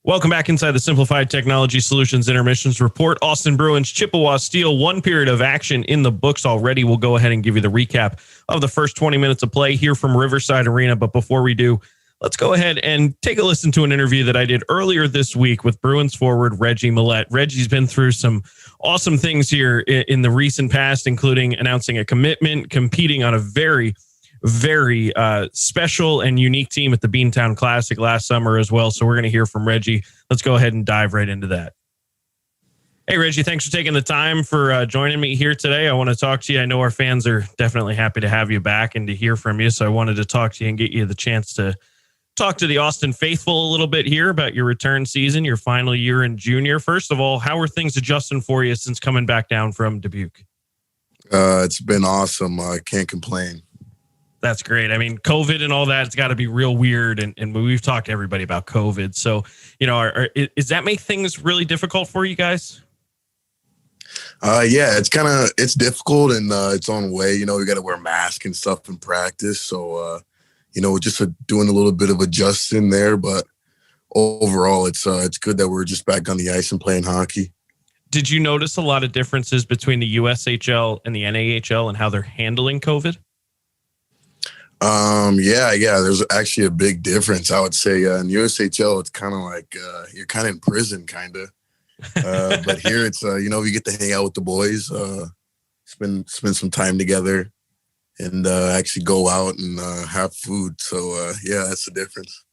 Welcome back inside the Simplified Technology Solutions Intermissions Report. Austin Bruins, Chippewa Steel, one period of action in the books already. We'll go ahead and give you the recap of the first 20 minutes of play here from Riverside Arena. But before we do, let's go ahead and take a listen to an interview that I did earlier this week with Bruins forward Reggie Millette. Reggie's been through some awesome things here in the recent past, including announcing a commitment, competing on a very special and unique team at the Beantown Classic last summer as well. So we're going to hear from Reggie. Let's go ahead and dive right into that. Hey, Reggie, thanks for taking the time for joining me here today. I want to talk to you. I know our fans are definitely happy to have you back and to hear from you. So I wanted to talk to you and get you the chance to talk to the Austin faithful a little bit here about your return season, your final year in junior. First of all, how are things adjusting for you since coming back down from Dubuque? It's been awesome. I can't complain. That's great. I mean, COVID and all that, it's got to be real weird. And we've talked to everybody about COVID. So, you know, does that make things really difficult for you guys? Yeah, it's difficult in its own way. You know, we got to wear masks and stuff in practice. So, we're just doing a little bit of adjusting there. But overall, it's good that we're just back on the ice and playing hockey. Did you notice a lot of differences between the USHL and the NAHL and how they're handling COVID? Yeah. There's actually a big difference. I would say in USHL, it's kind of like you're kind of in prison, kind of. But here, it's we get to hang out with the boys, spend some time together, and actually go out and have food. So yeah, that's the difference.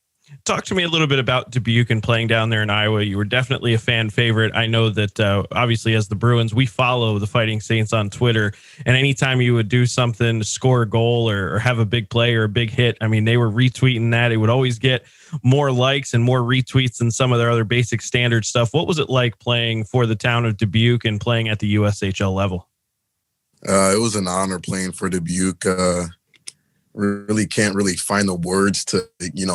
Talk to me a little bit about Dubuque and playing down there in Iowa. You were definitely a fan favorite. I know that obviously as the Bruins, we follow the Fighting Saints on Twitter. And anytime you would do something to score a goal or have a big play or a big hit, I mean, they were retweeting that. It would always get more likes and more retweets than some of their other basic standard stuff. What was it like playing for the town of Dubuque and playing at the USHL level? It was an honor playing for Dubuque. Really can't find the words to,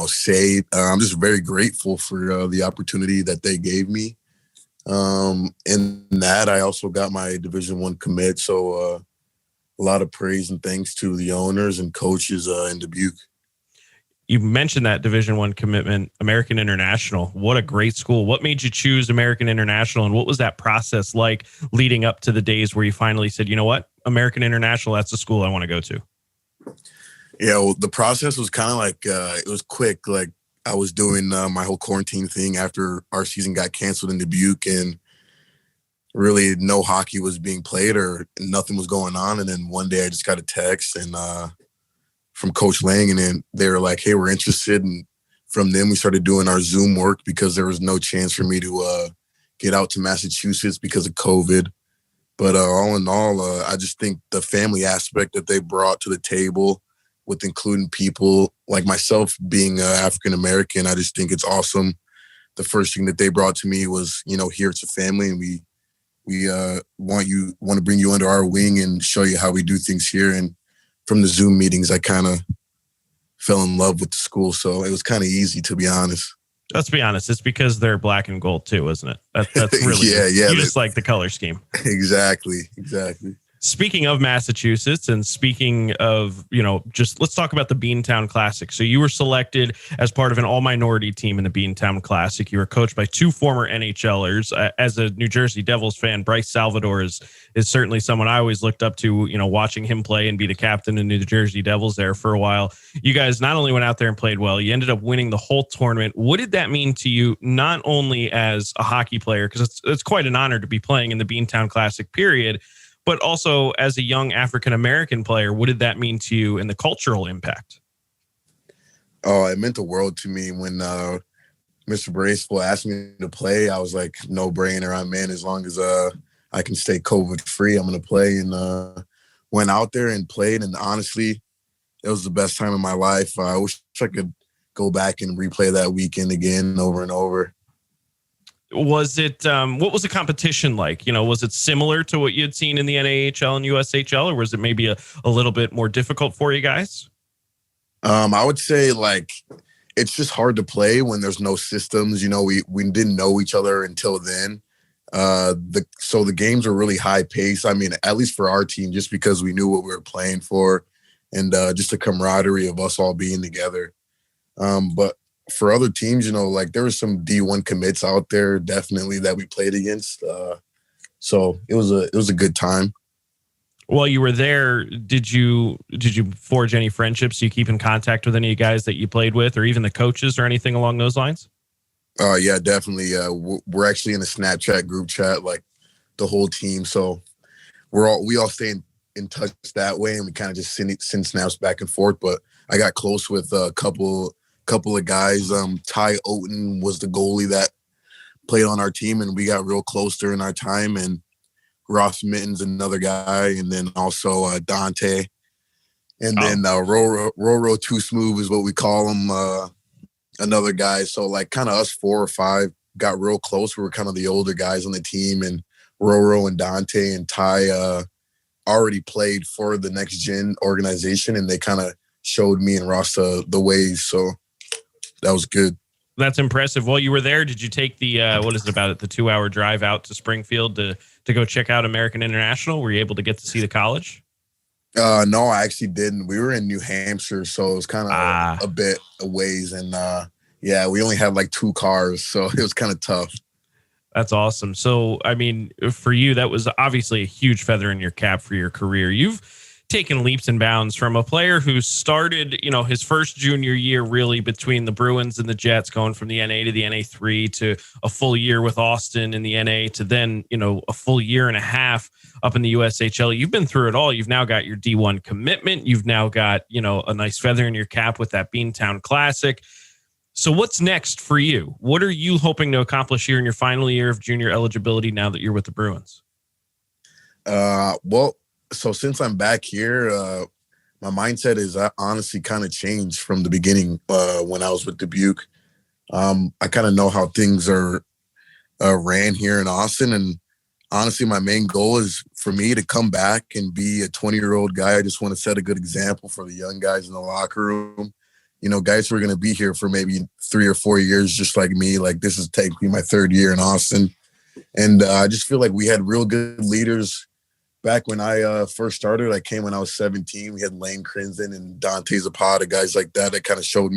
say. I'm just very grateful for the opportunity that they gave me. In that, I also got my Division I commit. So a lot of praise and thanks to the owners and coaches in Dubuque. You mentioned that Division I commitment, American International. What a great school. What made you choose American International, and what was that process like leading up to the days where you finally said, you know what, American International, that's the school I want to go to? Yeah, well, the process was kind of like, it was quick. Like I was doing my whole quarantine thing after our season got canceled in Dubuque, and really no hockey was being played or nothing was going on. And then one day I just got a text and from Coach Lang, and then they were like, hey, we're interested. And from then we started doing our Zoom work because there was no chance for me to get out to Massachusetts because of COVID. But all in all, I just think the family aspect that they brought to the table, with including people like myself being African-American, I just think it's awesome. The first thing that they brought to me was, here it's a family, and we want to bring you under our wing and show you how we do things here. And from the Zoom meetings, I kind of fell in love with the school. So it was kind of easy, to be honest. Let's be honest. It's because they're black and gold too, isn't it? That's really, yeah. You just like the color scheme. Exactly. Speaking of Massachusetts and speaking of, just let's talk about the Beantown Classic. So you were selected as part of an all-minority team in the Beantown Classic. You were coached by two former NHLers. As a New Jersey Devils fan, Bryce Salvador is certainly someone I always looked up to, watching him play and be the captain of the New Jersey Devils there for a while. You guys not only went out there and played well, you ended up winning the whole tournament. What did that mean to you, not only as a hockey player, because it's quite an honor to be playing in the Beantown Classic, period, but also as a young African-American player? What did that mean to you and the cultural impact? Oh, it meant the world to me when Mr. Bracewell asked me to play. I was like, no brainer. I'm in. As long as I can stay COVID-free, I'm going to play. And went out there and played. And honestly, it was the best time of my life. I wish I could go back and replay that weekend again over and over. Was it, what was the competition like? Was it similar to what you had seen in the NAHL and USHL, or was it maybe a little bit more difficult for you guys? I would say it's just hard to play when there's no systems. We didn't know each other until then. So the games were really high pace. I mean, at least for our team, just because we knew what we were playing for, and just the camaraderie of us all being together. But for other teams, like there were some D1 commits out there definitely that we played against. So it was a good time. While you were there, did you forge any friendships? Do you keep in contact with any guys that you played with, or even the coaches, or anything along those lines? Yeah, definitely. We're actually in a Snapchat group chat, like the whole team. So we all stay in touch that way, and we kind of just send snaps back and forth. But I got close with a couple of guys. Ty Oaten was the goalie that played on our team, and we got real close during our time. And Ross Mitten's another guy, and then also Dante, and then Roro Too Smooth is what we call him, another guy. So like kind of us 4 or 5 got real close. We were kind of the older guys on the team, and Roro and Dante and Ty already played for the Next Gen organization, and they kind of showed me and Ross the ways. So that was good. That's impressive. While you were there, did you take the what is it about it, the 2-hour drive out to Springfield to go check out American International? Were you able to get to see the college? No, I actually didn't. We were in New Hampshire, so it was kind of a bit a ways, and yeah, we only had like 2 cars, so it was kind of tough. That's awesome. So, I mean, for you, that was obviously a huge feather in your cap for your career. You've taken leaps and bounds from a player who started, his first junior year really between the Bruins and the Jets, going from the NA to the NA3 to a full year with Austin in the NA to then, a full year and a half up in the USHL. You've been through it all. You've now got your D1 commitment. You've now got, a nice feather in your cap with that Beantown Classic. So what's next for you? What are you hoping to accomplish here in your final year of junior eligibility now that you're with the Bruins? Well, so since I'm back here, my mindset is honestly kind of changed from the beginning when I was with Dubuque. I kind of know how things are ran here in Austin. And honestly, my main goal is for me to come back and be a 20-year-old guy. I just want to set a good example for the young guys in the locker room. Guys who are going to be here for maybe 3 or 4 years, just like me. Like this is technically my 3rd year in Austin. And I just feel like we had real good leaders back when I first started. I came when I was 17. We had Lane Crinzen and Dante Zapata, guys like that kind of showed me